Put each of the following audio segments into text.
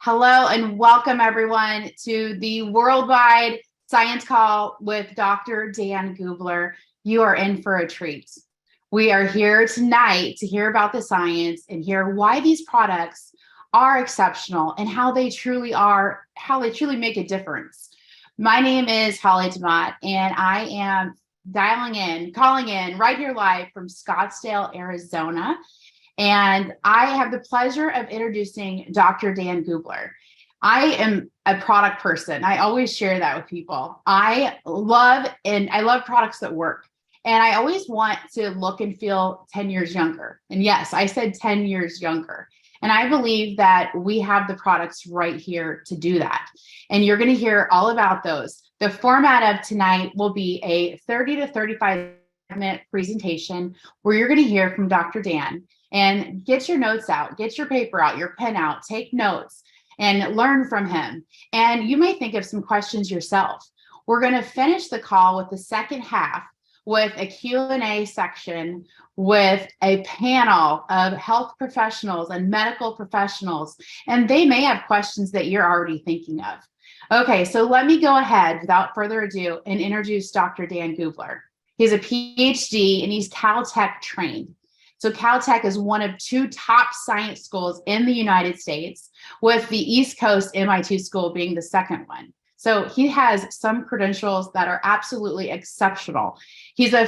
Hello and welcome everyone to the worldwide science call with Dr. Dan Gubler. You are in for a treat. We are here tonight to hear about the science and hear why these products are exceptional and how they truly make a difference. My name is Holly DeMott and I am calling in right here live from Scottsdale, Arizona. And I have the pleasure of introducing Dr. Dan Gubler. I am a product person. I always share that with people. I love products that work. And I always want to look and feel 10 years younger. And yes, I said 10 years younger. And I believe that we have the products right here to do that. And you're going to hear all about those. The format of tonight will be a 30 to 35-minute presentation where you're going to hear from Dr. Dan. And get your notes out, get your paper out, your pen out, take notes and learn from him. And you may think of some questions yourself. We're going to finish the call with the second half with a Q&A section with a panel of health professionals and medical professionals. And they may have questions that you're already thinking of. Okay, so let me go ahead without further ado and introduce Dr. Dan Gubler. He's a PhD and he's Caltech trained. So Caltech is one of two top science schools in the United States, with the East Coast MIT school being the second one. So he has some credentials that are absolutely exceptional. He's a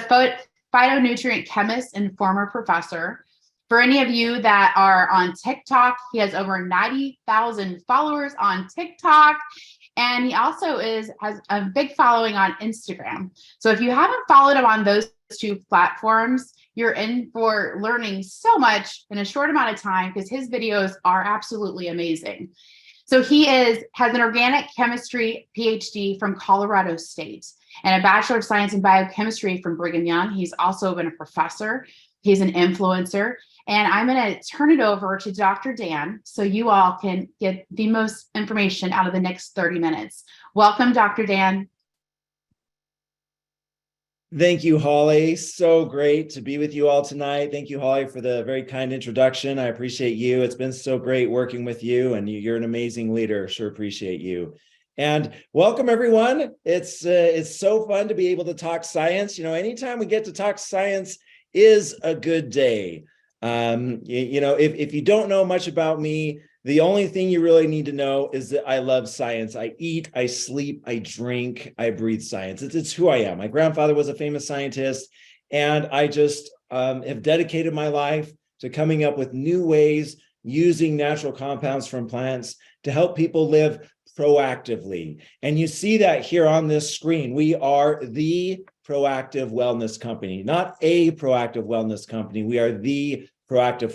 phytonutrient chemist and former professor. For any of you that are on TikTok, he has over 90,000 followers on TikTok. And he also has a big following on Instagram. So if you haven't followed him on those two platforms, you're in for learning so much in a short amount of time because his videos are absolutely amazing. So he has an organic chemistry PhD from Colorado State and a Bachelor of Science in Biochemistry from Brigham Young. He's also been a professor. He's an influencer. And I'm going to turn it over to Dr. Dan so you all can get the most information out of the next 30 minutes. Welcome, Dr. Dan. Thank you, Holly. So great to be with you all tonight. Thank you, Holly, for the very kind introduction. I appreciate you. It's been so great working with you, and you're an amazing leader. Sure appreciate you. And welcome, everyone. It's so fun to be able to talk science. You know, anytime we get to talk science is a good day. If you don't know much about me, the only thing you really need to know is that I love science. I eat, I sleep, I drink, I breathe science. It's who I am. My grandfather was a famous scientist, and I just have dedicated my life to coming up with new ways using natural compounds from plants to help people live proactively. And you see that here on this screen. We are the proactive wellness company, not a proactive wellness company. We are the proactive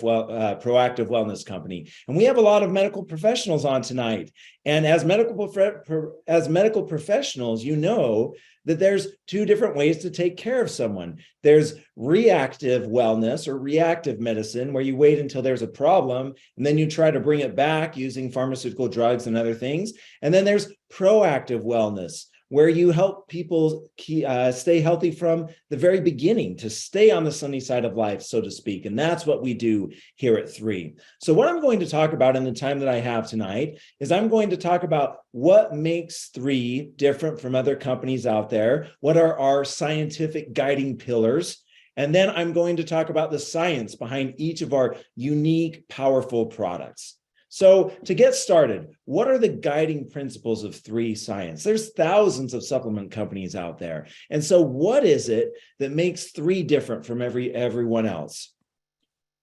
wellness company. And we have a lot of medical professionals on tonight. And as medical professionals, you know that there's two different ways to take care of someone. There's reactive wellness or reactive medicine, where you wait until there's a problem and then you try to bring it back using pharmaceutical drugs and other things. And then there's proactive wellness, where you help people stay healthy from the very beginning, to stay on the sunny side of life, so to speak. And that's what we do here at 3. So what I'm going to talk about in the time that I have tonight is I'm going to talk about what makes 3 different from other companies out there. What are our scientific guiding pillars? And then I'm going to talk about the science behind each of our unique, powerful products. So to get started, what are the guiding principles of 3 Science? There's thousands of supplement companies out there. And so what is it that makes 3 different from everyone else?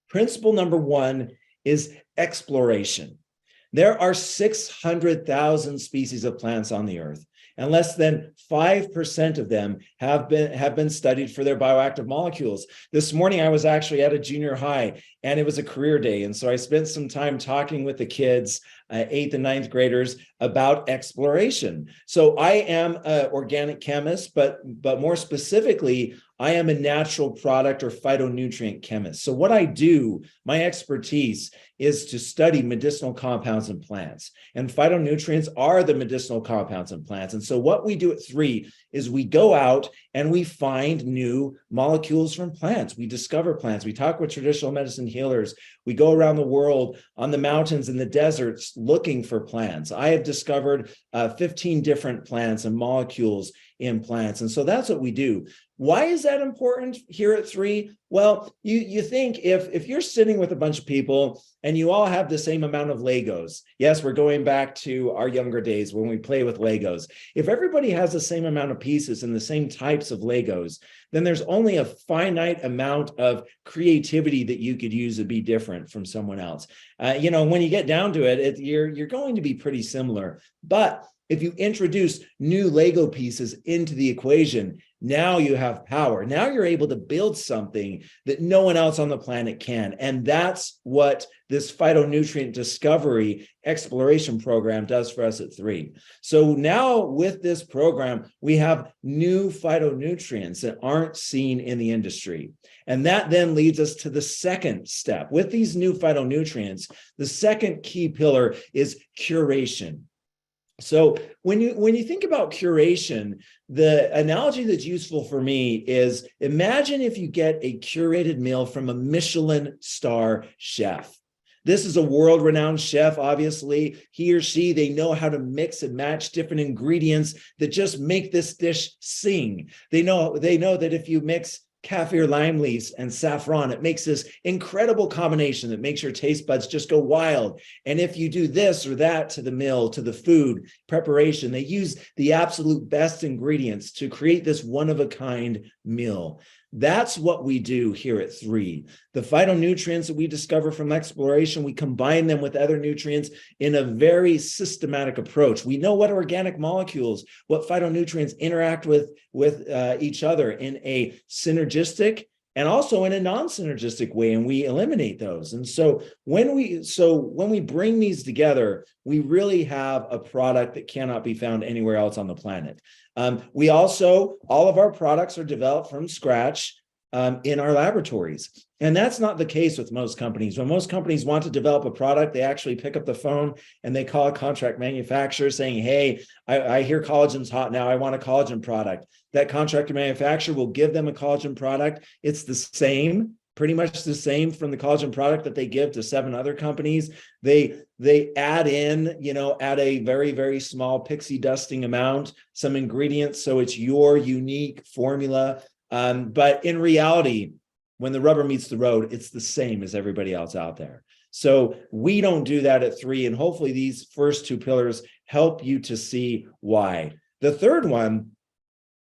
Principle number 1 is exploration. There are 600,000 species of plants on the earth, and less than 5% of them have been studied for their bioactive molecules. This morning, I was actually at a junior high, and it was a career day. And so I spent some time talking with the kids, 8th and 9th graders, about exploration. So I am an organic chemist, but more specifically, I am a natural product or phytonutrient chemist. So what I do, my expertise, is to study medicinal compounds in plants. And phytonutrients are the medicinal compounds in plants. And so what we do at 3 is we go out and we find new molecules from plants. We discover plants. We talk with traditional medicine healers. We go around the world on the mountains and the deserts looking for plants. I have discovered 15 different plants and molecules in plants. And so that's what we do. Why is that important here at 3? Well, you think if you're sitting with a bunch of people and you all have the same amount of Legos, yes, we're going back to our younger days when we play with Legos. If everybody has the same amount of pieces and the same types of Legos, then there's only a finite amount of creativity that you could use to be different from someone else. When you get down to it, you're going to be pretty similar. But if you introduce new Lego pieces into the equation, now you have power. Now you're able to build something that no one else on the planet can. And that's what this phytonutrient discovery exploration program does for us at 3. So now with this program, we have new phytonutrients that aren't seen in the industry. And that then leads us to the second step. With these new phytonutrients, the second key pillar is curation. So when you think about curation, the analogy that's useful for me is imagine if you get a curated meal from a Michelin star chef. This is a world-renowned chef, obviously. He or she, they know how to mix and match different ingredients that just make this dish sing. They know that if you mix kaffir lime leaves and saffron, it makes this incredible combination that makes your taste buds just go wild. And if you do this or that to the meal, to the food preparation, they use the absolute best ingredients to create this one-of-a-kind meal. That's what we do here at 3. The phytonutrients that we discover from exploration, we combine them with other nutrients in a very systematic approach. We know what organic molecules, what phytonutrients interact with each other in a synergistic and also in a non-synergistic way, and we eliminate those. And so when we bring these together, we really have a product that cannot be found anywhere else on the planet. All of our products are developed from scratch in our laboratories. And that's not the case with most companies. When most companies want to develop a product, they actually pick up the phone and they call a contract manufacturer saying, hey, I hear collagen's hot now. I want a collagen product. That contract manufacturer will give them a collagen product. It's the same, pretty much the same from the collagen product that they give to 7 other companies. They add in, at a very, very small pixie dusting amount, some ingredients. So it's your unique formula. But in reality, when the rubber meets the road, it's the same as everybody else out there. So we don't do that at 3. And hopefully these first 2 pillars help you to see why. The third one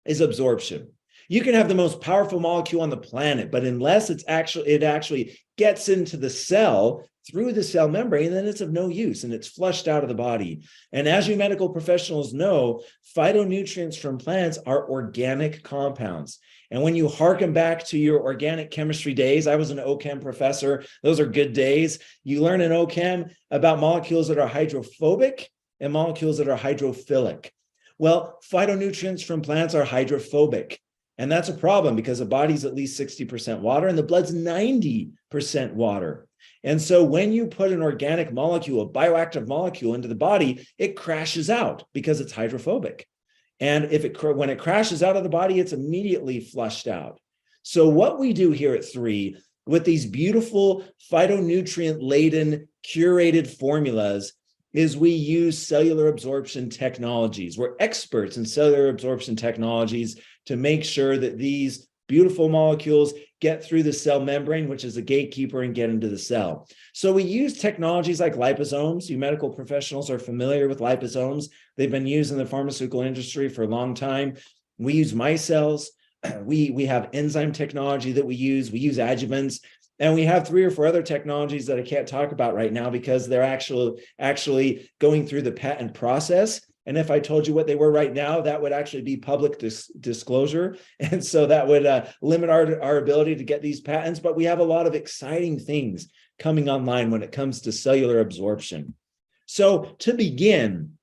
is absorption. You can have the most powerful molecule on the planet, but unless it actually gets into the cell through the cell membrane, then it's of no use and it's flushed out of the body. And as you medical professionals know, phytonutrients from plants are organic compounds. And when you hearken back to your organic chemistry days, I was an OChem professor. Those are good days. You learn in OChem about molecules that are hydrophobic and molecules that are hydrophilic. Well, phytonutrients from plants are hydrophobic. And that's a problem because the body's at least 60% water and the blood's 90% water. And so when you put an organic molecule, a bioactive molecule into the body, it crashes out because it's hydrophobic. And when it crashes out of the body, it's immediately flushed out. So what we do here at 3 with these beautiful phytonutrient-laden curated formulas is we use cellular absorption technologies. We're experts in cellular absorption technologies to make sure that these beautiful molecules get through the cell membrane, which is a gatekeeper, and get into the cell. So we use technologies like liposomes. You medical professionals are familiar with liposomes. They've been used in the pharmaceutical industry for a long time. We use micelles. We have enzyme technology that we use. We use adjuvants. And we have 3 or 4 other technologies that I can't talk about right now because they're actually going through the patent process. And if I told you what they were right now, that would actually be public disclosure. And so that would limit our ability to get these patents. But we have a lot of exciting things coming online when it comes to cellular absorption. So to begin,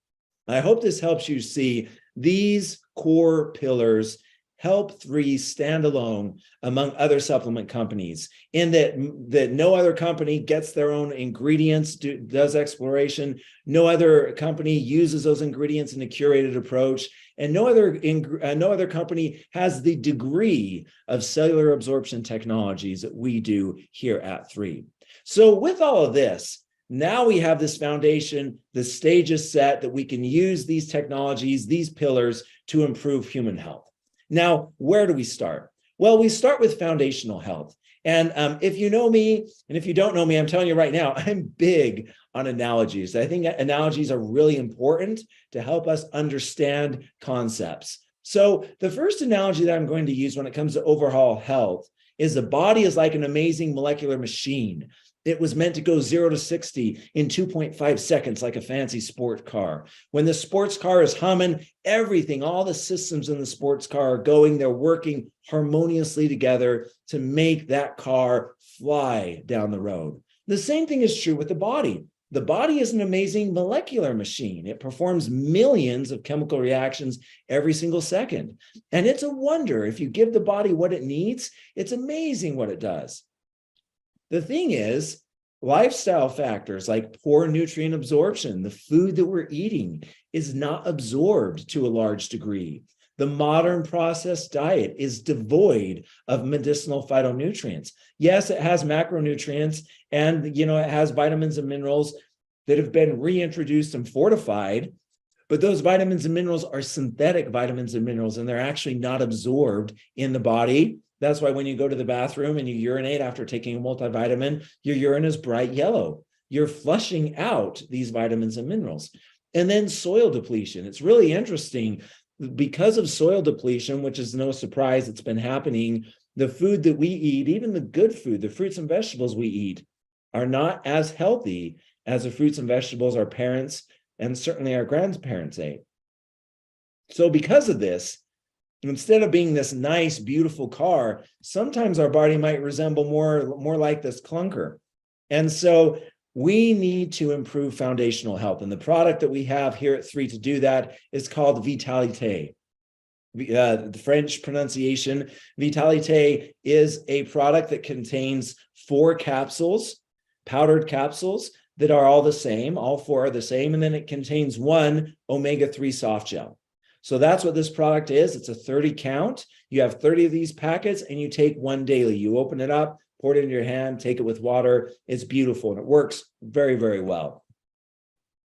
I hope this helps you see these core pillars help 3 stand alone among other supplement companies in that no other company gets their own ingredients, does exploration, no other company uses those ingredients in a curated approach, and no other company has the degree of cellular absorption technologies that we do here at 3. So with all of this, now we have this foundation, the stage is set that we can use these technologies, these pillars to improve human health. Now, where do we start? Well, we start with foundational health. And if you know me, and if you don't know me, I'm telling you right now, I'm big on analogies. I think analogies are really important to help us understand concepts. So the first analogy that I'm going to use when it comes to overall health is the body is like an amazing molecular machine. It was meant to go 0 to 60 in 2.5 seconds, like a fancy sport car. When the sports car is humming, everything, all the systems in the sports car are going, they're working harmoniously together to make that car fly down the road. The same thing is true with the body. The body is an amazing molecular machine. It performs millions of chemical reactions every single second. And it's a wonder, if you give the body what it needs, it's amazing what it does. The thing is, lifestyle factors like poor nutrient absorption, the food that we're eating is not absorbed to a large degree. The modern processed diet is devoid of medicinal phytonutrients. Yes, it has macronutrients and, it has vitamins and minerals that have been reintroduced and fortified, but those vitamins and minerals are synthetic vitamins and minerals, and they're actually not absorbed in the body. That's why when you go to the bathroom and you urinate after taking a multivitamin, your urine is bright yellow. You're flushing out these vitamins and minerals. And then soil depletion. It's really interesting. Because of soil depletion, which is no surprise, it's been happening, the food that we eat, even the good food, the fruits and vegetables we eat, are not as healthy as the fruits and vegetables our parents and certainly our grandparents ate. So because of this, instead of being this nice, beautiful car, sometimes our body might resemble more like this clunker. And so we need to improve foundational health. And the product that we have here at 3 to do that is called Vitalité. The French pronunciation, Vitalité, is a product that contains 4 capsules, powdered capsules that are all the same. All 4 are the same. And then it contains 1 omega-3 soft gel. So that's what this product is. It's a 30 count. You have 30 of these packets and you take 1 daily. You open it up, pour it into your hand, take it with water. It's beautiful and it works very, very well.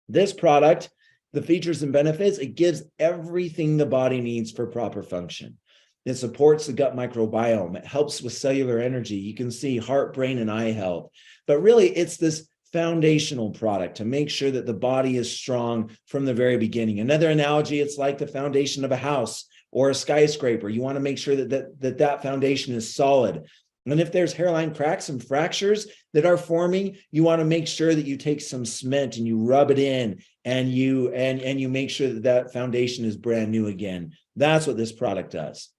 This product, the features and benefits, it gives everything the body needs for proper function. It supports the gut microbiome. It helps with cellular energy. You can see heart, brain, and eye health. But really, it's this foundational product to make sure that the body is strong from the very beginning. Another analogy, it's like the foundation of a house or a skyscraper. You want to make sure that foundation is solid. And if there's hairline cracks and fractures that are forming, you want to make sure that you take some cement and you rub it in and you make sure that foundation is brand new again. That's what this product does.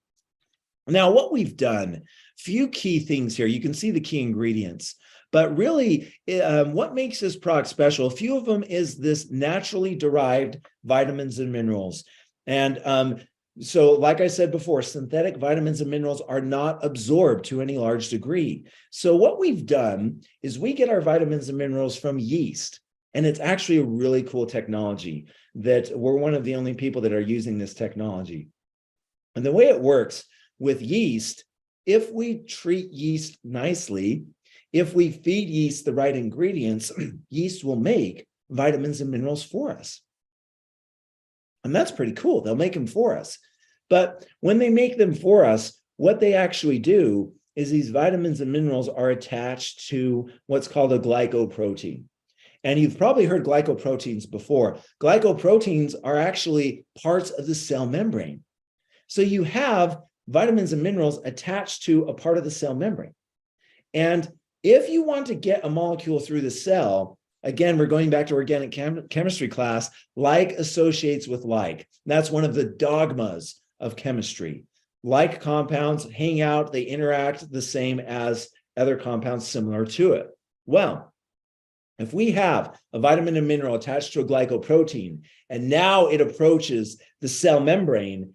Now, what we've done, few key things here. You can see the key ingredients. But really, what makes this product special, a few of them is this naturally derived vitamins and minerals. And so like I said before, synthetic vitamins and minerals are not absorbed to any large degree. So what we've done is we get our vitamins and minerals from yeast. And it's actually a really cool technology that we're one of the only people that are using this technology. And the way it works with yeast, if we treat yeast nicely, if we feed yeast the right ingredients, yeast will make vitamins and minerals for us. And that's pretty cool. They'll make them for us. But when they make them for us, what they actually do is these vitamins and minerals are attached to what's called a glycoprotein. And you've probably heard glycoproteins before. Glycoproteins are actually parts of the cell membrane. So you have vitamins and minerals attached to a part of the cell membrane. And if you want to get a molecule through the cell, again, we're going back to organic chemistry class, like associates with like. That's one of the dogmas of chemistry. Like compounds hang out, they interact the same as other compounds similar to it. Well, if we have a vitamin and mineral attached to a glycoprotein, and now it approaches the cell membrane,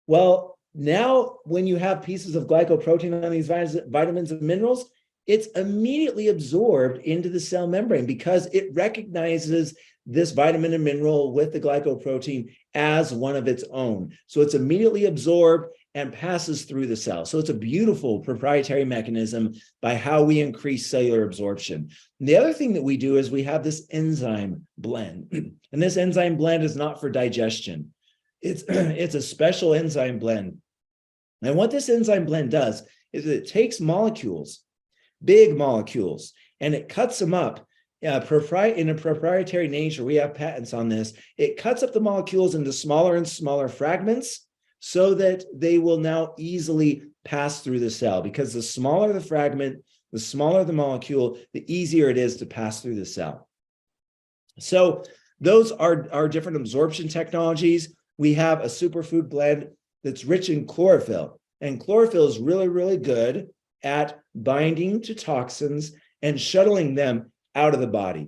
well, Now, when you have pieces of glycoprotein on these vitamins and minerals, it's immediately absorbed into the cell membrane because it recognizes this vitamin and mineral with the glycoprotein as one of its own. So it's immediately absorbed and passes through the cell. So it's a beautiful proprietary mechanism by how we increase cellular absorption. And the other thing that we do is we have this enzyme blend. And this enzyme blend is not for digestion. It's a special enzyme blend. And what this enzyme blend does is it takes molecules, big molecules, and it cuts them up in a proprietary nature. We have patents on this. It cuts up the molecules into smaller and smaller fragments so that they will now easily pass through the cell, because the smaller the fragment, the smaller the molecule, the easier it is to pass through the cell. So those are different absorption technologies. We have a superfood blend that's rich in chlorophyll, and chlorophyll is really, really good at binding to toxins and shuttling them out of the body.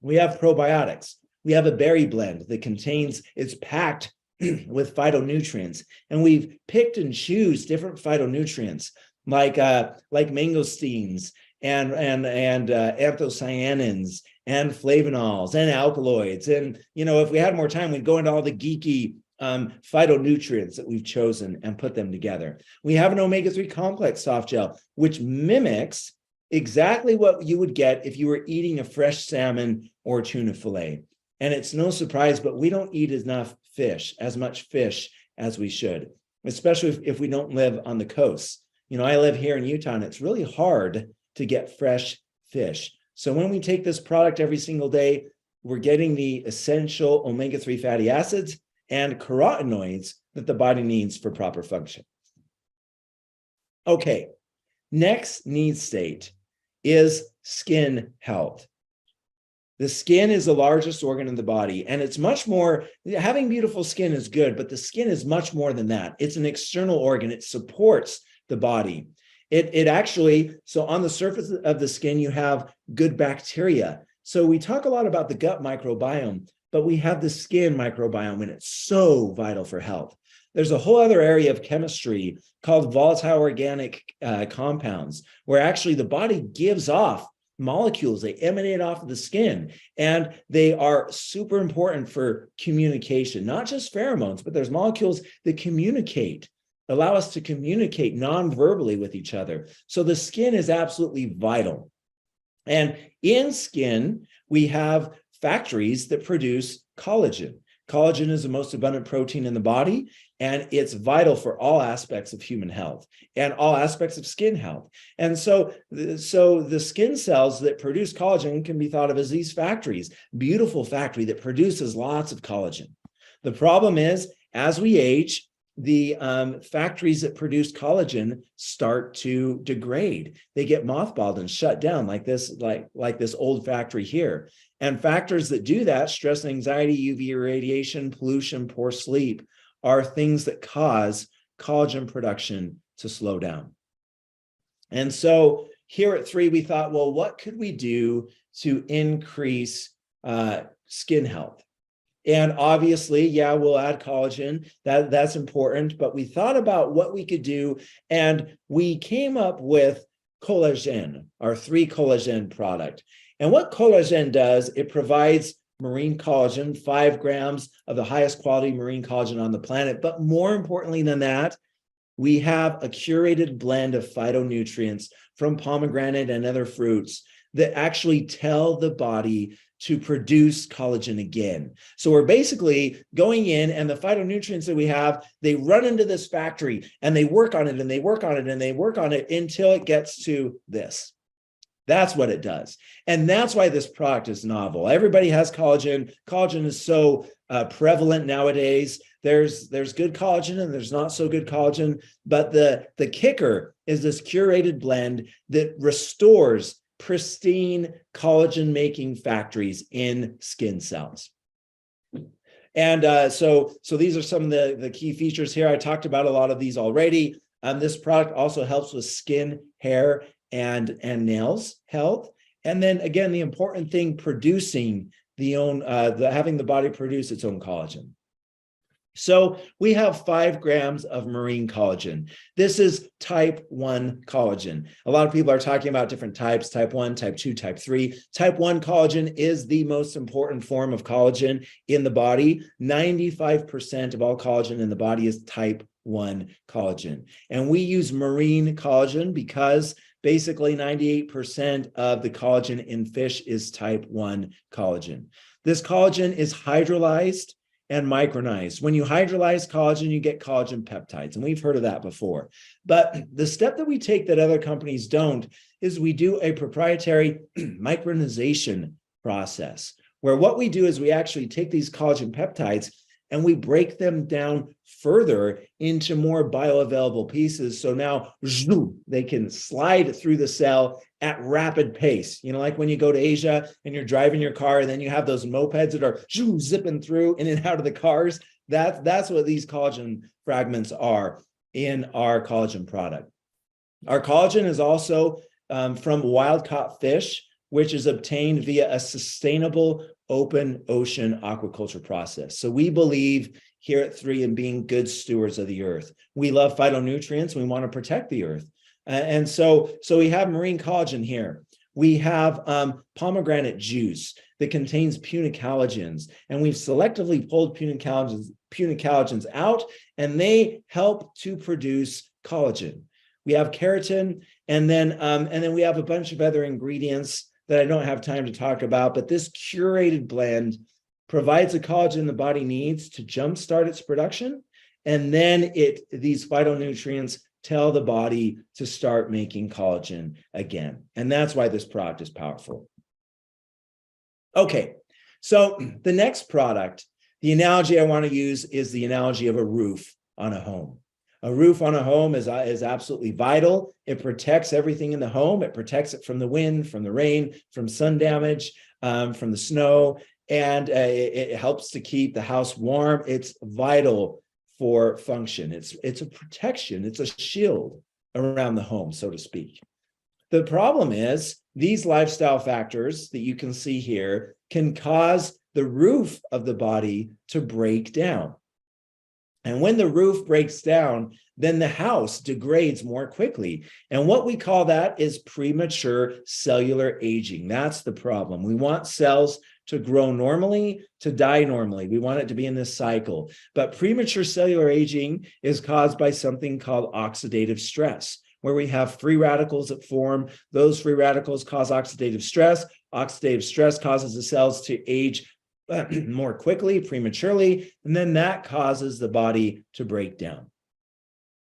We have probiotics. We have a berry blend that it's packed with phytonutrients, and we've picked and choose different phytonutrients like mangosteens and anthocyanins and flavonols and alkaloids. And if we had more time, we'd go into all the geeky phytonutrients that we've chosen and put them together. We have an omega-3 complex soft gel, which mimics exactly what you would get if you were eating a fresh salmon or tuna fillet. And it's no surprise, but we don't eat as much fish as we should, especially if we don't live on the coast. I live here in Utah, and it's really hard to get fresh fish. So when we take this product every single day, we're getting the essential omega-3 fatty acids and carotenoids that the body needs for proper function. Okay, next need state is skin health. The skin is the largest organ in the body, and it's much more, having beautiful skin is good, but the skin is much more than that. It's an external organ. It supports the body. It actually, so on the surface of the skin, you have good bacteria. So we talk a lot about the gut microbiome, but we have the skin microbiome, and it's so vital for health. There's a whole other area of chemistry called volatile organic compounds, where actually the body gives off molecules. They emanate off of the skin, and they are super important for communication, not just pheromones, but there's molecules that allow us to communicate non-verbally with each other. So the skin is absolutely vital. And in skin, we have factories that produce collagen. Collagen is the most abundant protein in the body, and it's vital for all aspects of human health and all aspects of skin health. And so the skin cells that produce collagen can be thought of as these factories, beautiful factory that produces lots of collagen. The problem is, as we age, the factories that produce collagen start to degrade. They get mothballed and shut down like this old factory here. And factors that do that, stress and anxiety, UV irradiation, pollution, poor sleep, are things that cause collagen production to slow down. And so here at 3, we thought, well, what could we do to increase skin health? And obviously, yeah, we'll add collagen. That's important. But we thought about what we could do, and we came up with Collagen, our 3 collagen product. And what Collagen does, it provides marine collagen, 5 grams of the highest quality marine collagen on the planet. But more importantly than that, we have a curated blend of phytonutrients from pomegranate and other fruits that actually tell the body to produce collagen again. So we're basically going in, and the phytonutrients that we have, they run into this factory and they work on it and they work on it and they work on it until it gets to this. That's what it does. And that's why this product is novel. Everybody has collagen. Collagen is so prevalent nowadays. There's good collagen and there's not so good collagen. But the kicker is this curated blend that restores pristine collagen-making factories in skin cells. And so these are some of the key features here. I talked about a lot of these already. This product also helps with skin, hair, and nails health. And then again, the important thing, producing having the body produce its own collagen. So we have 5 grams of marine collagen. This is type 1 collagen. A lot of people are talking about different types, type 1, type 2, type 3. Type 1 collagen is the most important form of collagen in the body. 95% of all collagen in the body is type 1 collagen. And we use marine collagen because basically 98% of the collagen in fish is type 1 collagen. This collagen is hydrolyzed and micronized. When you hydrolyze collagen, you get collagen peptides, and we've heard of that before. But the step that we take that other companies don't is we do a proprietary micronization process, where what we do is we actually take these collagen peptides and we break them down further into more bioavailable pieces. So now they can slide through the cell at rapid pace. You know, like when you go to Asia and you're driving your car and then you have those mopeds that are zipping through in and out of the cars. That's what these collagen fragments are in our collagen product. Our collagen is also from wild-caught fish, which is obtained via a sustainable open ocean aquaculture process. So we believe here at 3 in being good stewards of the earth. We love phytonutrients. We want to protect the earth. And so we have marine collagen here. We have pomegranate juice that contains punicalagins, and we've selectively pulled punicalagins out, and they help to produce collagen. We have keratin, and then we have a bunch of other ingredients that I don't have time to talk about, but this curated blend provides the collagen the body needs to jumpstart its production, and then these phytonutrients tell the body to start making collagen again. And that's why this product is powerful. Okay, so the next product, the analogy I want to use is the analogy of a roof on a home. A roof on a home is absolutely vital. It protects everything in the home. It protects it from the wind, from the rain, from sun damage, from the snow, and it helps to keep the house warm. It's vital for function. It's a protection. It's a shield around the home, so to speak. The problem is these lifestyle factors that you can see here can cause the roof of the body to break down. And when the roof breaks down, then the house degrades more quickly. And what we call that is premature cellular aging. That's the problem. We want cells to grow normally, to die normally. We want it to be in this cycle. But premature cellular aging is caused by something called oxidative stress, where we have free radicals that form. Those free radicals cause oxidative stress. Oxidative stress causes the cells to age more quickly, prematurely, and then that causes the body to break down.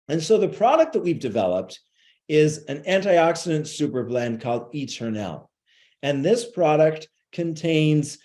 And so the product that we've developed is an antioxidant super blend called Eternel. And this product contains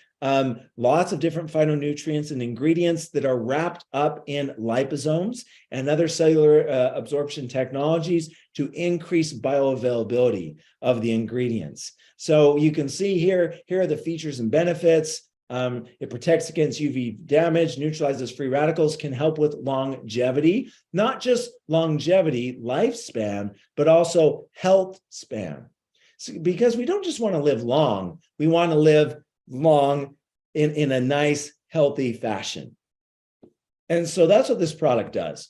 lots of different phytonutrients and ingredients that are wrapped up in liposomes and other cellular absorption technologies to increase bioavailability of the ingredients. So you can see here are the features and benefits. It protects against UV damage, neutralizes free radicals, can help with longevity, not just longevity, lifespan, but also health span. So, because we don't just want to live long, we want to live long in a nice, healthy fashion. And so that's what this product does.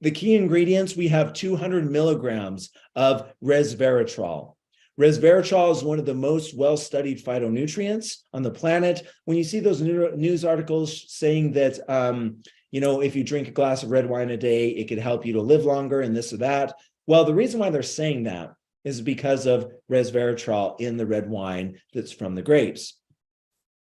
The key ingredients, we have 200 milligrams of resveratrol. Resveratrol is one of the most well-studied phytonutrients on the planet. When you see those news articles saying that, if you drink a glass of red wine a day, it could help you to live longer and this or that. Well, the reason why they're saying that is because of resveratrol in the red wine that's from the grapes.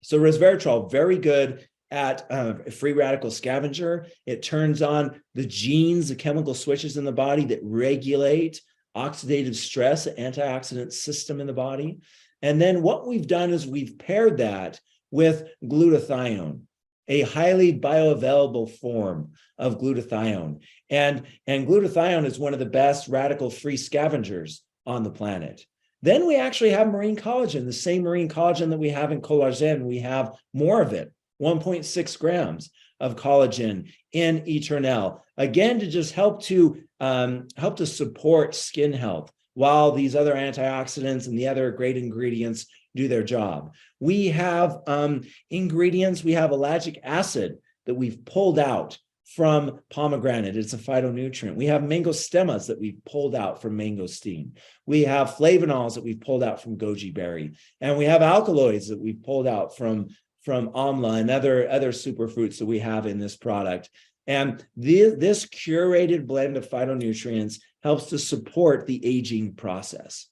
So resveratrol, very good at a free radical scavenger. It turns on the genes, the chemical switches in the body that regulate oxidative stress, antioxidant system in the body. And then what we've done is we've paired that with glutathione, a highly bioavailable form of glutathione. And glutathione is one of the best radical-free scavengers on the planet. Then we actually have marine collagen, the same marine collagen that we have in Collagen. We have more of it, 1.6 grams of collagen in Eternel, again, to just help to support skin health while these other antioxidants and the other great ingredients do their job. We have ingredients, we have ellagic acid that we've pulled out from pomegranate. It's a phytonutrient. We have mangostemas that we've pulled out from mangosteen. We have flavonols that we've pulled out from goji berry. And we have alkaloids that we've pulled out from amla and other superfruits that we have in this product. And this curated blend of phytonutrients helps to support the aging process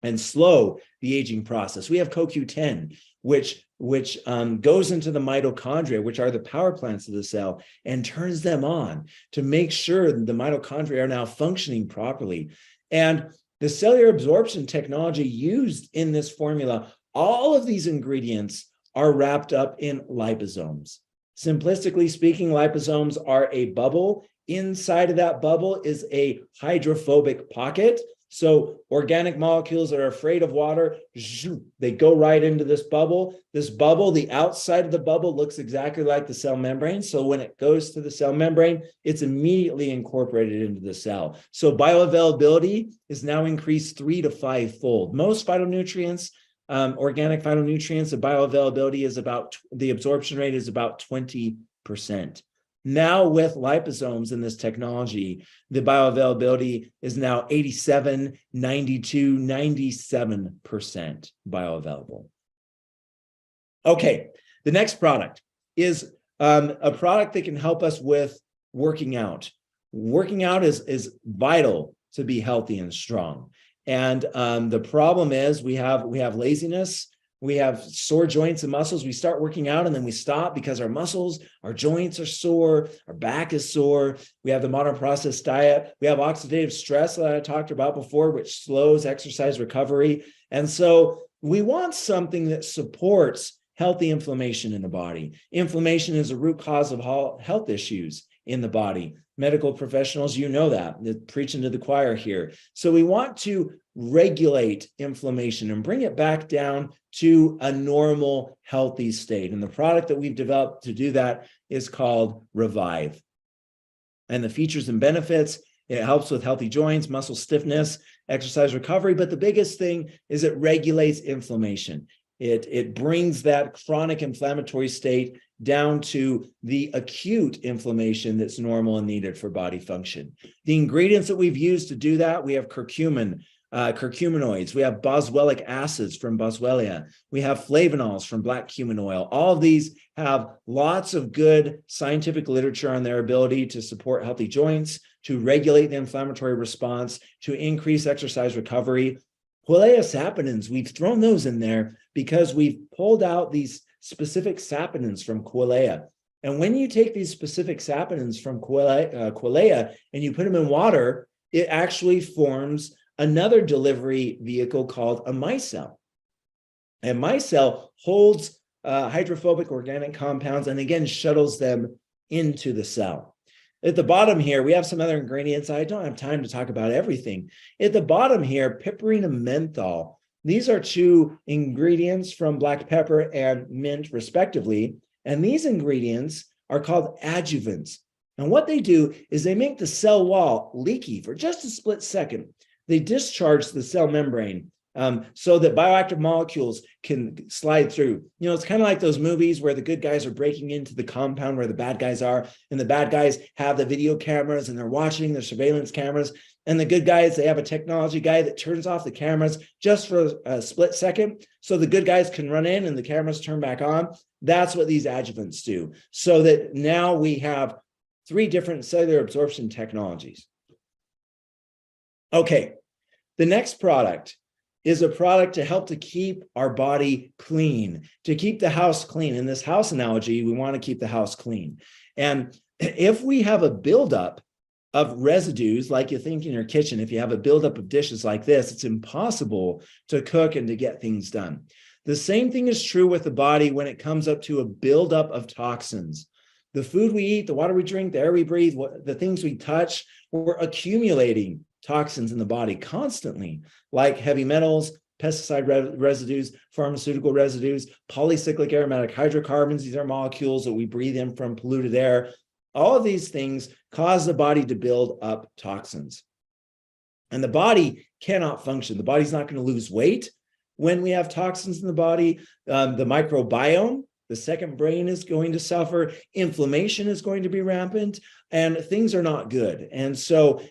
and slow the aging process. We have CoQ10, which goes into the mitochondria, which are the power plants of the cell, and turns them on to make sure that the mitochondria are now functioning properly. And the cellular absorption technology used in this formula, all of these ingredients are wrapped up in liposomes. Simplistically speaking, liposomes are a bubble. Inside of that bubble is a hydrophobic pocket. So organic molecules that are afraid of water, they go right into this bubble. This bubble, the outside of the bubble looks exactly like the cell membrane. So when it goes to the cell membrane, it's immediately incorporated into the cell. So bioavailability is now increased 3 to 5-fold. Most phytonutrients, organic phytonutrients, the bioavailability is the absorption rate is about 20%. Now with liposomes in this technology, the bioavailability is now 87, 92, 97% bioavailable. Okay, the next product is a product that can help us with working out. Working out is vital to be healthy and strong. And the problem is we have laziness. We have sore joints and muscles. We start working out and then we stop because our muscles, our joints are sore, our back is sore. We have the modern processed diet. We have oxidative stress that I talked about before, which slows exercise recovery. And so we want something that supports healthy inflammation in the body. Inflammation is a root cause of health issues in the body. Medical professionals, you know that. They're preaching to the choir here. So we want to regulate inflammation and bring it back down to a normal, healthy state. And the product that we've developed to do that is called Revive. And the features and benefits, it helps with healthy joints, muscle stiffness, exercise recovery. But the biggest thing is it regulates inflammation. It brings that chronic inflammatory state down to the acute inflammation that's normal and needed for body function. The ingredients that we've used to do that, we have curcumin, curcuminoids, we have boswellic acids from boswellia, we have flavonols from black cumin oil. All of these have lots of good scientific literature on their ability to support healthy joints, to regulate the inflammatory response, to increase exercise recovery. Quillea saponins, we've thrown those in there because we've pulled out these specific saponins from Quillea. And when you take these specific saponins from Quillea and you put them in water, it actually forms another delivery vehicle called a micelle. And micelle holds hydrophobic organic compounds and again shuttles them into the cell. At the bottom here, we have some other ingredients. I don't have time to talk about everything. At the bottom here, piperine and menthol. These are two ingredients from black pepper and mint, respectively. And these ingredients are called adjuvants. And what they do is they make the cell wall leaky for just a split second. They discharge the cell membrane so that bioactive molecules can slide through. You know, it's kind of like those movies where the good guys are breaking into the compound where the bad guys are, and the bad guys have the video cameras and they're watching the surveillance cameras, and the good guys, they have a technology guy that turns off the cameras just for a split second so the good guys can run in and the cameras turn back on. That's what these adjuvants do, so that now we have 3 different cellular absorption technologies. Okay, the next product is a product to help to keep our body clean, to keep the house clean. In this house analogy, we want to keep the house clean. And if we have a buildup of residues, like you think in your kitchen, if you have a buildup of dishes like this, it's impossible to cook and to get things done. The same thing is true with the body when it comes up to a buildup of toxins. The food we eat, the water we drink, the air we breathe, the things we touch, we're accumulating toxins in the body constantly, like heavy metals, pesticide residues, pharmaceutical residues, polycyclic aromatic hydrocarbons. These are molecules that we breathe in from polluted air. All of these things cause the body to build up toxins. And the body cannot function. The body's not going to lose weight when we have toxins in the body. The microbiome, The second brain is going to suffer. Inflammation is going to be rampant, and things are not good. And so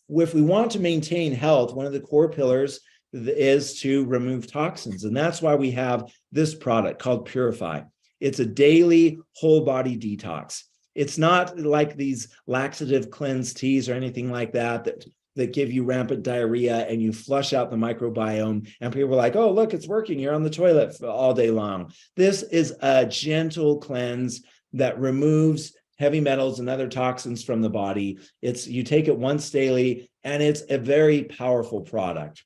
if we want to maintain health, one of the core pillars is to remove toxins. And that's why we have this product called Purify. It's a daily whole body detox. It's not like these laxative cleanse teas or anything like that give you rampant diarrhea and you flush out the microbiome. And people are like, oh, look, it's working. You're on the toilet all day long. This is a gentle cleanse that removes heavy metals and other toxins from the body. You take it once daily, and it's a very powerful product.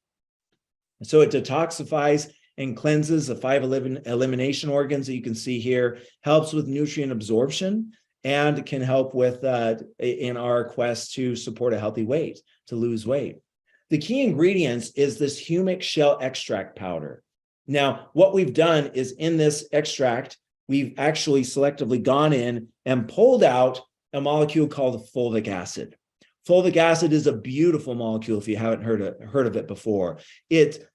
So it detoxifies and cleanses the 5 elimination organs that you can see here, helps with nutrient absorption, and can help with in our quest to support a healthy weight, to lose weight. The key ingredients is this humic shell extract powder. Now, what we've done is in this extract, we've actually selectively gone in and pulled out a molecule called fulvic acid. Fulvic acid is a beautiful molecule if you haven't heard of it before. It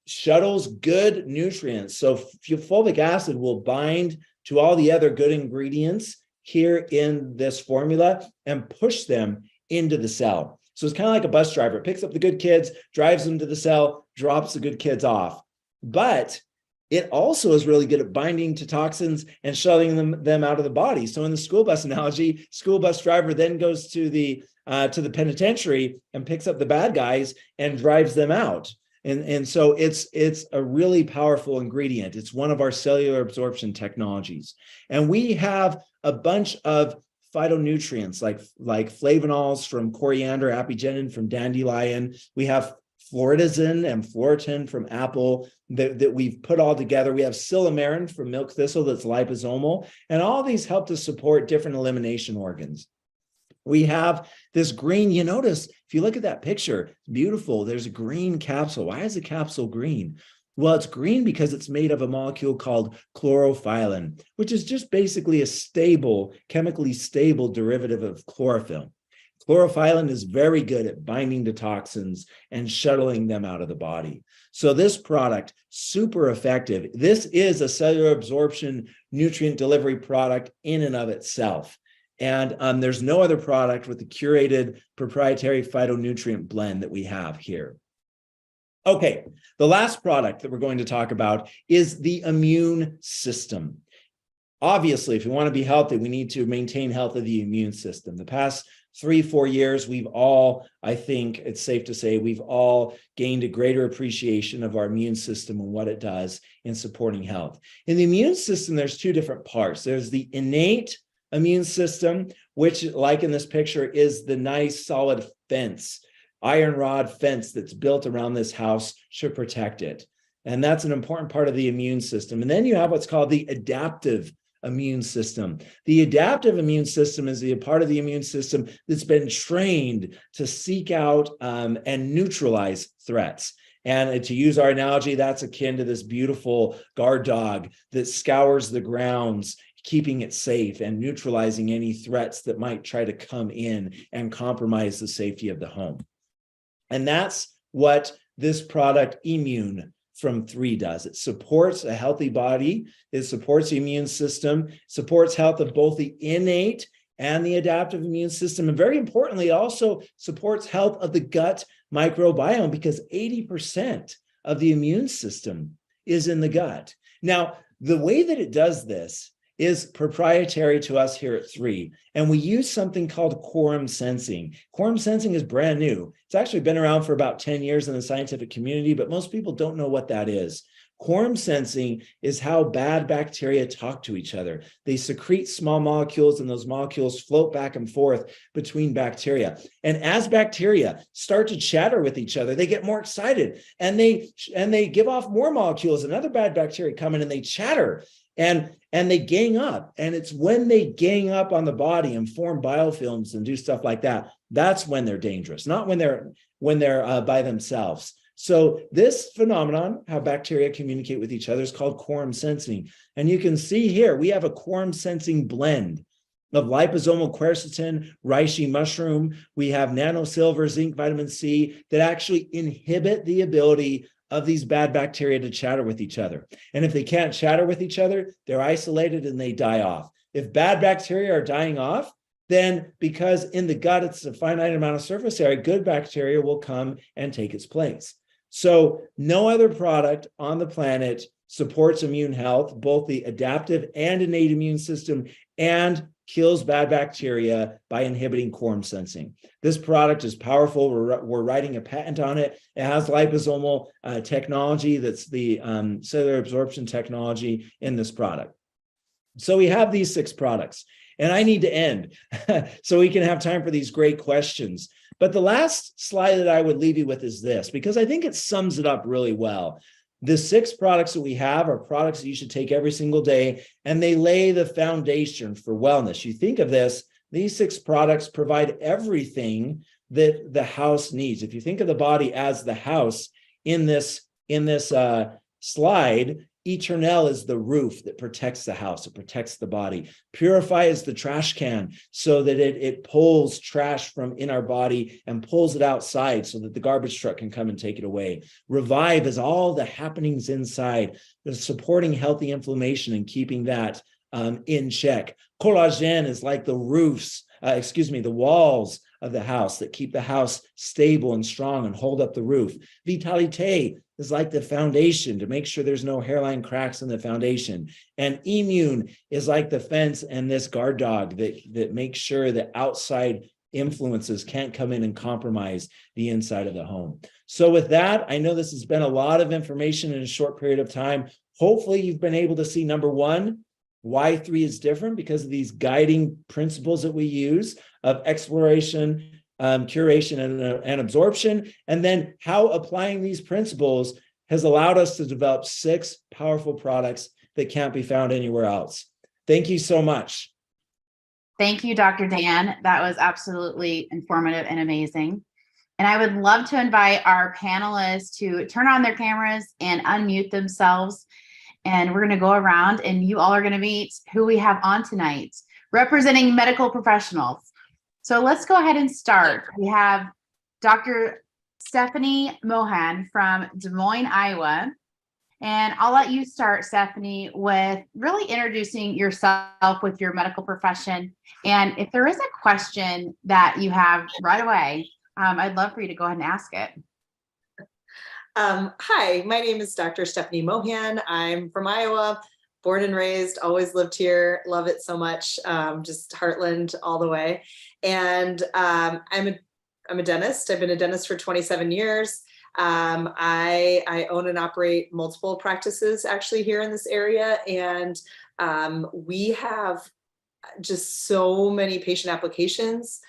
shuttles good nutrients. So fulvic acid will bind to all the other good ingredients here in this formula and push them into the cell. So it's kind of like a bus driver. It picks up the good kids, drives them to the cell, drops the good kids off. But it also is really good at binding to toxins and shoving them out of the body. So in the school bus analogy, school bus driver then goes to the penitentiary and picks up the bad guys and drives them out. And so it's a really powerful ingredient. It's one of our cellular absorption technologies. And we have a bunch of phytonutrients like flavonols from coriander, apigenin from dandelion. We have fluoridazine and fluoretin from apple that we've put all together. We have silymarin from milk thistle that's liposomal. And all these help to support different elimination organs. We have this green, you notice, if you look at that picture, it's beautiful. There's a green capsule. Why is the capsule green? Well, it's green because it's made of a molecule called chlorophyllin, which is just basically a chemically stable derivative of chlorophyll. Chlorophyllin is very good at binding to toxins and shuttling them out of the body. So this product, super effective. This is a cellular absorption nutrient delivery product in and of itself. And there's no other product with the curated proprietary phytonutrient blend that we have here. Okay, the last product that we're going to talk about is the immune system. Obviously, if we want to be healthy, we need to maintain health of the immune system. The past 3-4 years, we've all, I think it's safe to say, we've all gained a greater appreciation of our immune system and what it does in supporting health. In the immune system, there's 2 different parts. There's the innate immune system, which, like in this picture, is the nice solid fence, iron rod fence that's built around this house to protect it. And that's an important part of the immune system. And then you have what's called the adaptive immune system. The adaptive immune system is the part of the immune system that's been trained to seek out and neutralize threats. And to use our analogy, that's akin to this beautiful guard dog that scours the grounds, keeping it safe and neutralizing any threats that might try to come in and compromise the safety of the home. And that's what this product Immune from 3 does. It supports a healthy body. It supports the immune system, supports health of both the innate and the adaptive immune system. And very importantly, it also supports health of the gut microbiome, because 80% of the immune system is in the gut. Now, the way that it does this is proprietary to us here at 3. And we use something called quorum sensing. Quorum sensing is brand new. It's actually been around for about 10 years in the scientific community, but most people don't know what that is. Quorum sensing is how bad bacteria talk to each other. They secrete small molecules, and those molecules float back and forth between bacteria. And as bacteria start to chatter with each other, they get more excited, and they give off more molecules, and other bad bacteria come in and they chatter. And they gang up. And it's when they gang up on the body and form biofilms and do stuff like that, that's when they're dangerous, not when they're by themselves. So this phenomenon, how bacteria communicate with each other, is called quorum sensing. And you can see here, we have a quorum sensing blend of liposomal quercetin, reishi mushroom. We have nanosilver, zinc, vitamin C that actually inhibit the ability of these bad bacteria to chatter with each other. And if they can't chatter with each other, they're isolated and they die off. If bad bacteria are dying off, then because in the gut, it's a finite amount of surface area, good bacteria will come and take its place. So no other product on the planet supports immune health, both the adaptive and innate immune system, and kills bad bacteria by inhibiting quorum sensing. This product is powerful. We're writing a patent on it. It has liposomal technology. That's the cellular absorption technology in this product. So we have these 6 products, and I need to end so we can have time for these great questions. But the last slide that I would leave you with is this, because I think it sums it up really well. The 6 products that we have are products that you should take every single day, and they lay the foundation for wellness. You think of this, these 6 products provide everything that the house needs. If you think of the body as the house in this slide, Eternel is the roof that protects the house, it protects the body. Purify is the trash can so that it pulls trash from in our body and pulls it outside so that the garbage truck can come and take it away. Revive is all the happenings inside, the supporting healthy inflammation and keeping that in check. Collagen is like the the walls of the house that keep the house stable and strong and hold up the roof. Vitalite is like the foundation to make sure there's no hairline cracks in the foundation. And immune is like the fence and this guard dog that makes sure that outside influences can't come in and compromise the inside of the home. So with that, I know this has been a lot of information in a short period of time. Hopefully you've been able to see, number one, why 3 is different because of these guiding principles that we use of exploration, curation, and absorption, and then how applying these principles has allowed us to develop 6 powerful products that can't be found anywhere else. Thank you so much. Thank you, Dr. Dan. That was absolutely informative and amazing. And I would love to invite our panelists to turn on their cameras and unmute themselves. And we're going to go around and you all are going to meet who we have on tonight, representing medical professionals. So let's go ahead and start. We have Dr. Stephanie Mohan from Des Moines, Iowa. And I'll let you start, Stephanie, with really introducing yourself with your medical profession. And if there is a question that you have right away, I'd love for you to go ahead and ask it. Hi, my name is Dr. Stephanie Mohan. I'm from Iowa, born and raised, always lived here, love it so much, just Heartland all the way. And I'm a dentist. I've been a dentist for 27 years. I own and operate multiple practices actually here in this area. And we have just so many patient applications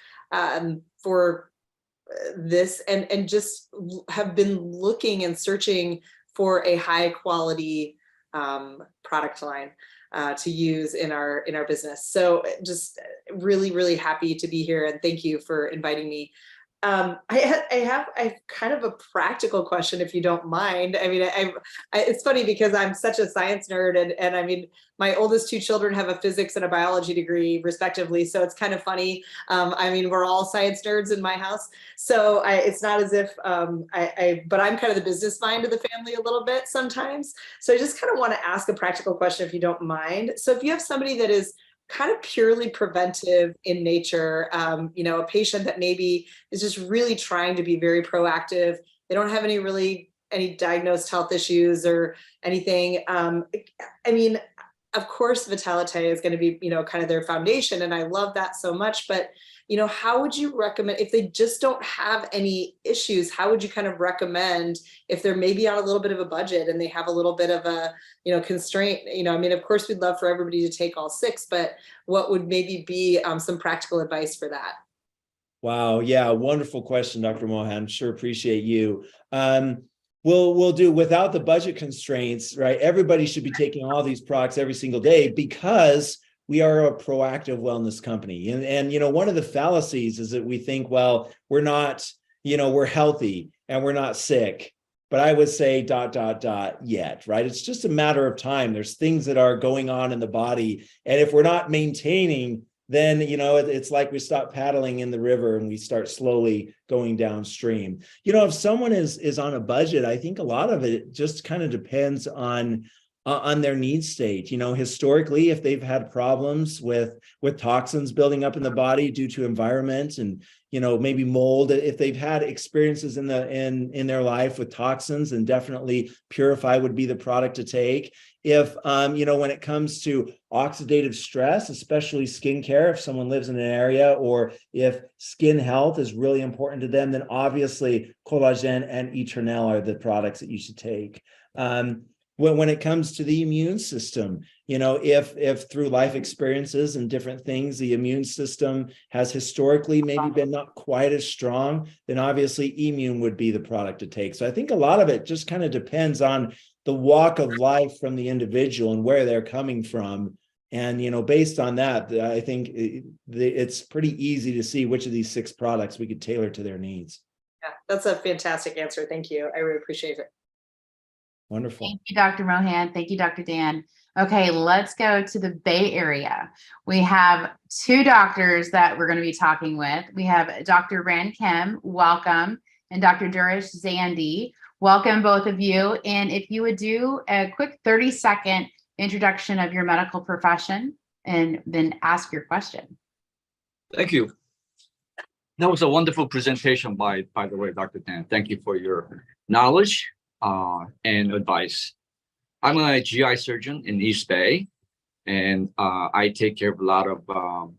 for this and just have been looking and searching for a high quality product line to use in our business. So just really, really happy to be here and thank you for inviting me. I have kind of a practical question, if you don't mind. I mean, it's funny because I'm such a science nerd, and I mean, my oldest 2 children have a physics and a biology degree, respectively. So it's kind of funny. I mean, we're all science nerds in my house, so it's not as if but I'm kind of the business mind of the family a little bit sometimes. So I just kind of want to ask a practical question, if you don't mind. So if you have somebody that is kind of purely preventive in nature, a patient that maybe is just really trying to be very proactive. They don't have any diagnosed health issues or anything. I mean, of course, Vitalite is going to be, kind of their foundation. And I love that so much. But, how would you recommend, if they just don't have any issues, how would you kind of recommend if they're maybe on a little bit of a budget and they have a little bit of a, constraint? I mean, of course, we'd love for everybody to take all 6, but what would maybe be some practical advice for that? Wow. Yeah. Wonderful question, Dr. Mohan. Sure appreciate you. We'll do without the budget constraints, right? Everybody should be taking all these products every single day because we are a proactive wellness company. And one of the fallacies is that we think, well, we're not, we're healthy and we're not sick. But I would say ... yet, right? It's just a matter of time. There's things that are going on in the body. And if we're not maintaining then, it's like we stop paddling in the river and we start slowly going downstream. If someone is on a budget, I think a lot of it just kind of depends on their need state. Historically, if they've had problems with toxins building up in the body due to environment and maybe mold, if they've had experiences in their life with toxins, then definitely Purify would be the product to take. If when it comes to oxidative stress, especially skincare, if someone lives in an area, or if skin health is really important to them, then obviously Collagen and Eternel are the products that you should take. When it comes to the immune system, if through life experiences and different things, the immune system has historically maybe been not quite as strong, then obviously Immune would be the product to take. So I think a lot of it just kind of depends on the walk of life from the individual and where they're coming from. And, based on that, I think it's pretty easy to see which of these 6 products we could tailor to their needs. Yeah, that's a fantastic answer. Thank you. I really appreciate it. Wonderful. Thank you, Dr. Mohan. Thank you, Dr. Dan. Okay, let's go to the Bay Area. We have 2 doctors that we're going to be talking with. We have Dr. Ran Kim, welcome, and Dr. Durish Zandi. Welcome, both of you. And if you would do a quick 30-second introduction of your medical profession and then ask your question. Thank you. That was a wonderful presentation by the way, Dr. Dan. Thank you for your knowledge and advice. I'm a GI surgeon in East Bay, and I take care of a lot of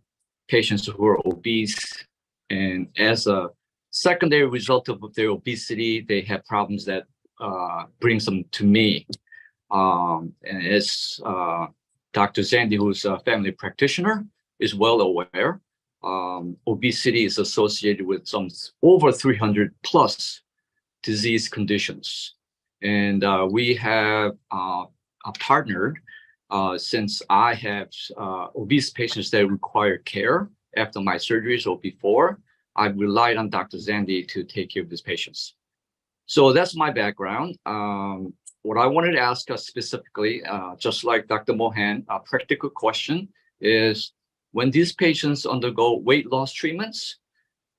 patients who are obese. And as a secondary result of their obesity, they have problems that brings them to me. And as Dr. Zandi, who's a family practitioner, is well aware, obesity is associated with some over 300 plus disease conditions. And we have partnered since I have obese patients that require care after my surgeries or before. I've relied on Dr. Zandi to take care of these patients. So that's my background. What I wanted to ask us specifically, just like Dr. Mohan, a practical question is, when these patients undergo weight loss treatments,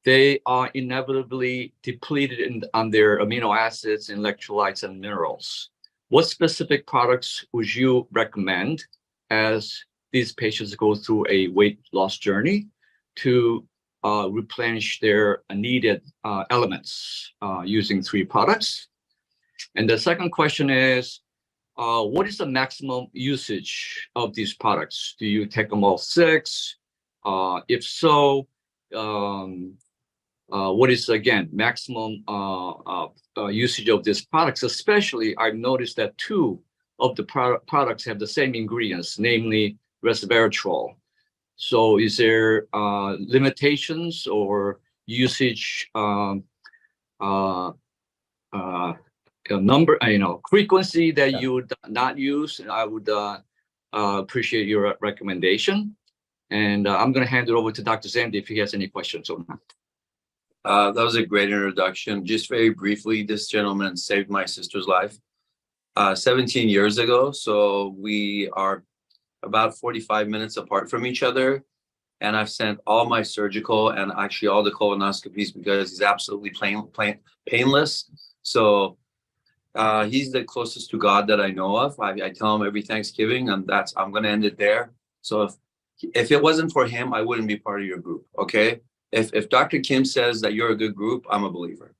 they are inevitably depleted on their amino acids, electrolytes, and minerals. What specific products would you recommend as these patients go through a weight loss journey to replenish their needed elements using 3 products? And the second question is, what is the maximum usage of these products? Do you take them all 6? If so, what is, again, maximum usage of these products? Especially, I've noticed that 2 of the products have the same ingredients, namely resveratrol. So is there limitations or usage number, frequency that you would not use? I would appreciate your recommendation. And I'm going to hand it over to Dr. Zandi if he has any questions or not. That was a great introduction. Just very briefly, this gentleman saved my sister's life 17 years ago. So we are about 45 minutes apart from each other. And I've sent all my surgical and actually all the colonoscopies because he's absolutely painless. So he's the closest to God that I know of. I tell him every Thanksgiving, and I'm going to end it there. So if it wasn't for him, I wouldn't be part of your group. Okay. If Dr. Kim says that you're a good group, I'm a believer.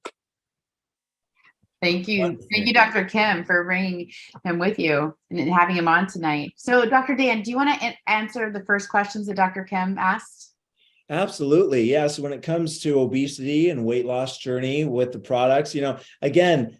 Thank you. Thank you, Dr. Kim, for bringing him with you and having him on tonight. So, Dr. Dan, do you want to answer the first questions that Dr. Kim asked? Absolutely. Yeah. So when it comes to obesity and weight loss journey with the products, again,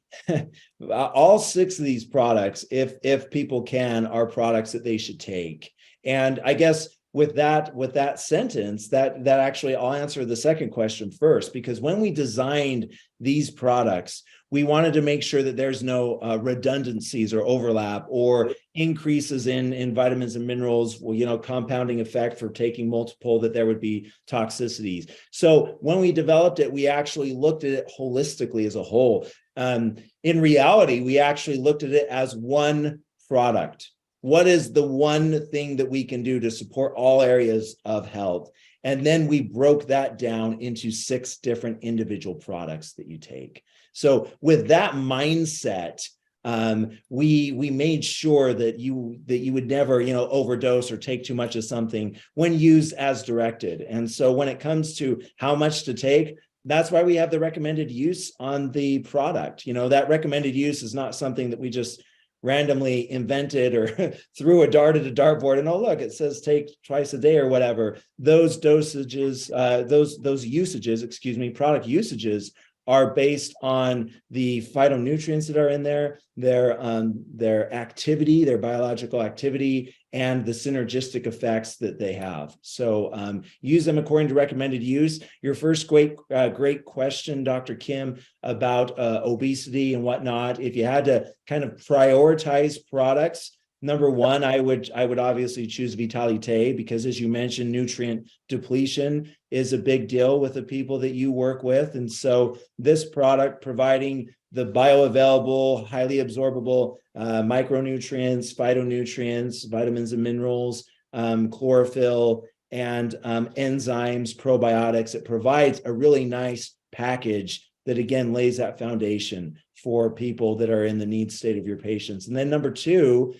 all 6 of these products, if people can, are products that they should take. And I guess with that sentence, that actually I'll answer the second question first, because when we designed these products, we wanted to make sure that there's no redundancies or overlap or increases in vitamins and minerals, compounding effect for taking multiple, that there would be toxicities. So when we developed it, we actually looked at it holistically as a whole. In reality, we actually looked at it as one product. what is the one thing that we can do to support all areas of health? And then we broke that down into 6 different individual products that you take. So with that mindset, we made sure that you would never, overdose or take too much of something when used as directed. And so when it comes to how much to take, that's why we have the recommended use on the product. That recommended use is not something that we just randomly invented or threw a dart at a dartboard and, oh, look, it says take twice a day or whatever. Those dosages, those usages, product usages are based on the phytonutrients that are in there, their activity, their biological activity, and the synergistic effects that they have. So use them according to recommended use. Your first great question, Dr. Kim, about obesity and whatnot. If you had to kind of prioritize products, number one, I would obviously choose Vitalite, because as you mentioned, nutrient depletion is a big deal with the people that you work with. And so this product providing the bioavailable, highly absorbable micronutrients, phytonutrients, vitamins and minerals, chlorophyll, and enzymes, probiotics, it provides a really nice package that again lays that foundation for people that are in the need state of your patients. And then number two,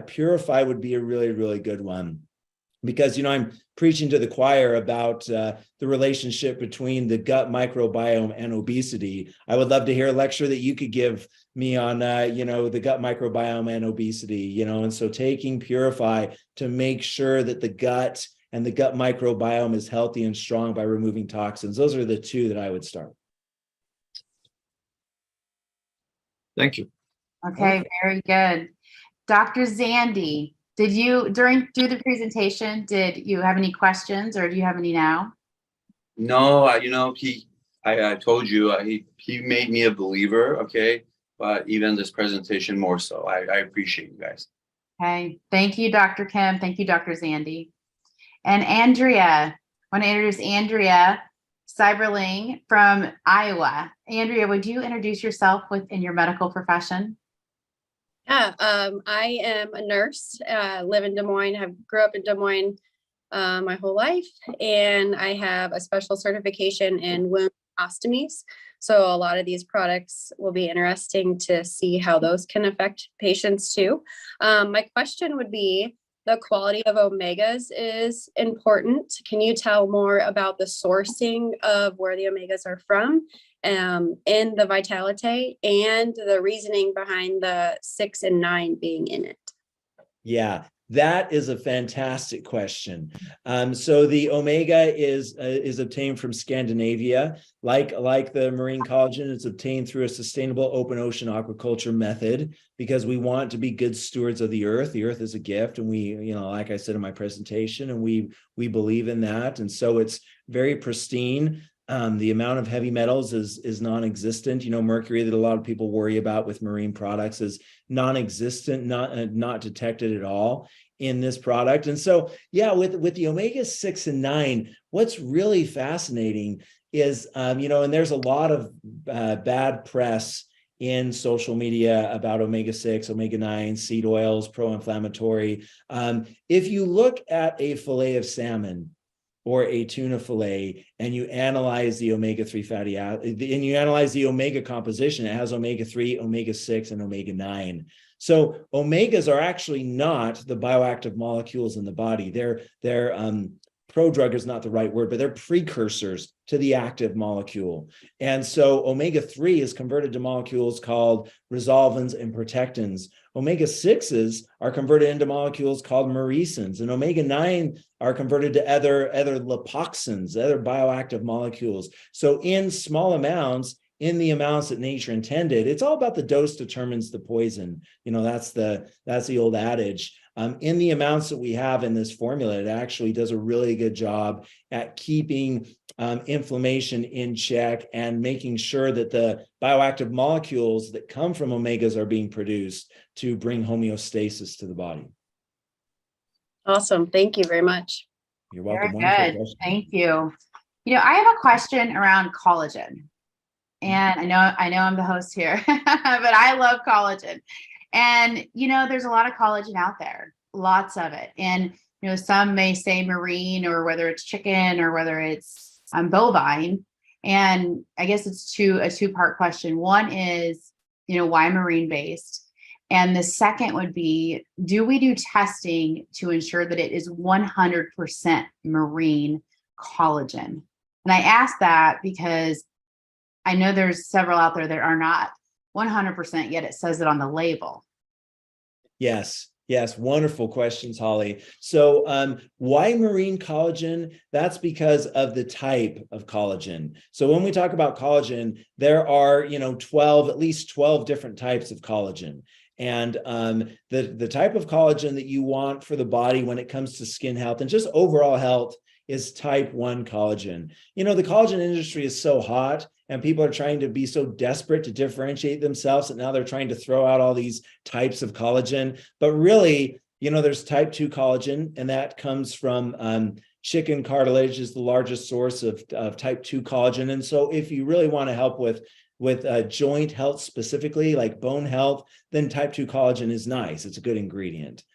Purify would be a really, really good one, because I'm preaching to the choir about the relationship between the gut microbiome and obesity. I would love to hear a lecture that you could give me on the gut microbiome and obesity, and so taking Purify to make sure that the gut and the gut microbiome is healthy and strong by removing toxins. Those are the 2 that I would start. Thank you. Okay, very good. Dr. Zandi, did you, through the presentation, did you have any questions, or do you have any now? No, I told you, he made me a believer, okay? But even this presentation more so. I appreciate you guys. Okay, thank you, Dr. Kim. Thank you, Dr. Zandi. And Andrea, I want to introduce Andrea Cyberling from Iowa. Andrea, would you introduce yourself within your medical profession? Yeah, I am a nurse, live in Des Moines, grew up in Des Moines my whole life, and I have a special certification in wound ostomies. So a lot of these products will be interesting to see how those can affect patients too. My question would be, the quality of omegas is important. Can you tell more about the sourcing of where the omegas are from in the Vitalite, and the reasoning behind the 6 and 9 being in it? Yeah, that is a fantastic question. So the omega is obtained from Scandinavia, like the marine collagen. It's obtained through a sustainable open ocean aquaculture method, because we want to be good stewards of the earth. The earth is a gift, and we, like I said in my presentation, and we believe in that. And so it's very pristine. The amount of heavy metals is non-existent. Mercury that a lot of people worry about with marine products is non-existent, not detected at all in this product. And so, yeah, with the omega 6 and 9, what's really fascinating is, and there's a lot of bad press in social media about omega 6, omega 9, seed oils, pro-inflammatory. If you look at a fillet of salmon or a tuna fillet, and you analyze the omega-3 fatty acid, and you analyze the omega composition, it has omega-3, omega-6, and omega-9. So omegas are actually not the bioactive molecules in the body. They're prodrug is not the right word, but they're precursors to the active molecule. And so omega-3 is converted to molecules called resolvins and protectins. Omega-6s are converted into molecules called myrisins, and omega-9 are converted to other lipoxins, other bioactive molecules. So in small amounts, in the amounts that nature intended, it's all about the dose determines the poison. That's the old adage. In the amounts that we have in this formula, it actually does a really good job at keeping inflammation in check and making sure that the bioactive molecules that come from omegas are being produced to bring homeostasis to the body. Awesome. Thank you very much. You're welcome. Very good. Thank you. I have a question around collagen. And I know I'm the host here, but I love collagen. And, there's a lot of collagen out there, lots of it. And, some may say marine, or whether it's chicken, or whether it's bovine. And I guess it's a two-part question. One is, why marine based? And the second would be, do we do testing to ensure that it is 100% marine collagen? And I ask that because I know there's several out there that are not 100%, yet it says it on the label. Yes. Wonderful questions, Holly. So why marine collagen? That's because of the type of collagen. So when we talk about collagen, there are, at least 12 different types of collagen. And the type of collagen that you want for the body when it comes to skin health and just overall health is type 1 collagen. The collagen industry is so hot, and people are trying to be so desperate to differentiate themselves that now they're trying to throw out all these types of collagen. But really, there's type 2 collagen, and that comes from chicken cartilage is the largest source of type 2 collagen. And so if you really want to help with joint health specifically, like bone health, then type 2 collagen is nice. It's a good ingredient.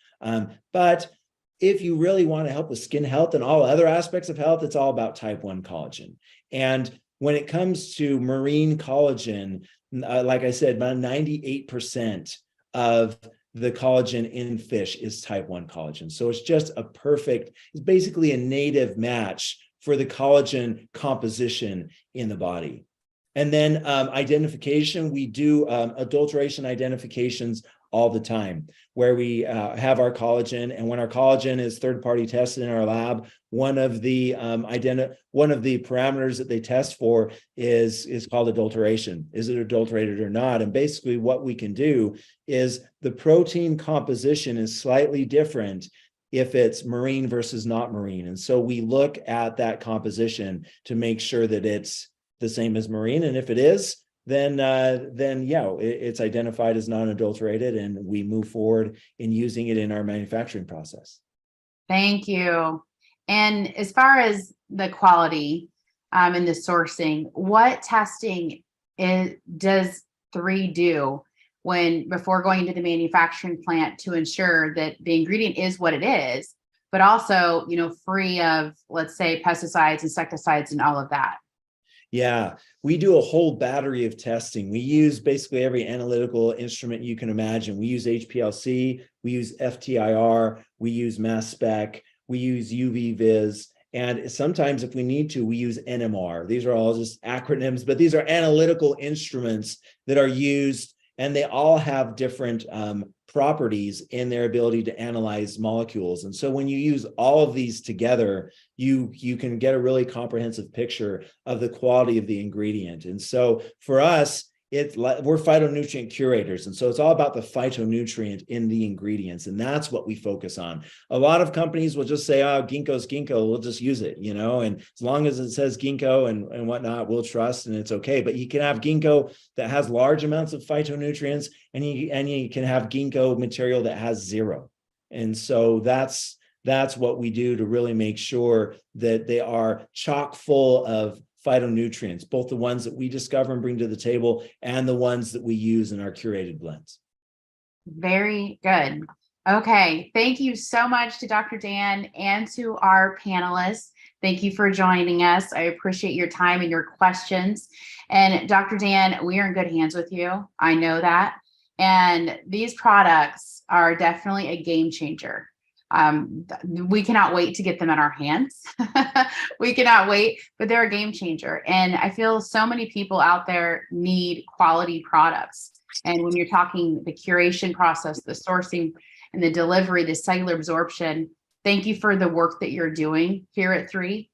But if you really want to help with skin health and all other aspects of health, it's all about type 1 collagen. And when it comes to marine collagen, like I said, about 98% of the collagen in fish is type 1 collagen. So it's just it's basically a native match for the collagen composition in the body. And then identification, we do adulteration identifications all the time, where we have our collagen, and when our collagen is third-party tested in our lab, one of the parameters that they test for is called adulteration. Is it adulterated or not? And basically, what we can do is the protein composition is slightly different if it's marine versus not marine, and so we look at that composition to make sure that it's the same as marine, and if it is, then it's identified as non-adulterated, and we move forward in using it in our manufacturing process. Thank you. And as far as the quality and the sourcing, what testing does 3 do before going to the manufacturing plant to ensure that the ingredient is what it is, but also, free of, let's say, pesticides, insecticides, and all of that? Yeah, we do a whole battery of testing. We use basically every analytical instrument you can imagine. We use HPLC, we use FTIR, we use mass spec, we use UV vis, and sometimes if we need to, we use NMR. These are all just acronyms, but these are analytical instruments that are used, and they all have different properties in their ability to analyze molecules. And so when you use all of these together, you can get a really comprehensive picture of the quality of the ingredient. And so for us, we're phytonutrient curators. And so it's all about the phytonutrient in the ingredients. And that's what we focus on. A lot of companies will just say, oh, ginkgo's ginkgo, we'll just use it, and as long as it says ginkgo and whatnot, we'll trust, and it's okay. But you can have ginkgo that has large amounts of phytonutrients, and you can have ginkgo material that has 0. And so that's what we do to really make sure that they are chock full of phytonutrients, both the ones that we discover and bring to the table and the ones that we use in our curated blends. Very good. Okay. Thank you so much to Dr. Dan and to our panelists. Thank you for joining us. I appreciate your time and your questions. And Dr. Dan, we are in good hands with you. I know that. And these products are definitely a game changer. We cannot wait to get them in our hands. We cannot wait, but they're a game changer. And I feel so many people out there need quality products. And when you're talking the curation process, the sourcing and the delivery, the cellular absorption, thank you for the work that you're doing here at 3.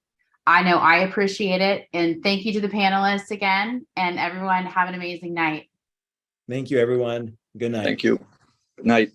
I know I appreciate it. And thank you to the panelists again, and everyone have an amazing night. Thank you, everyone. Good night. Thank you. Good night.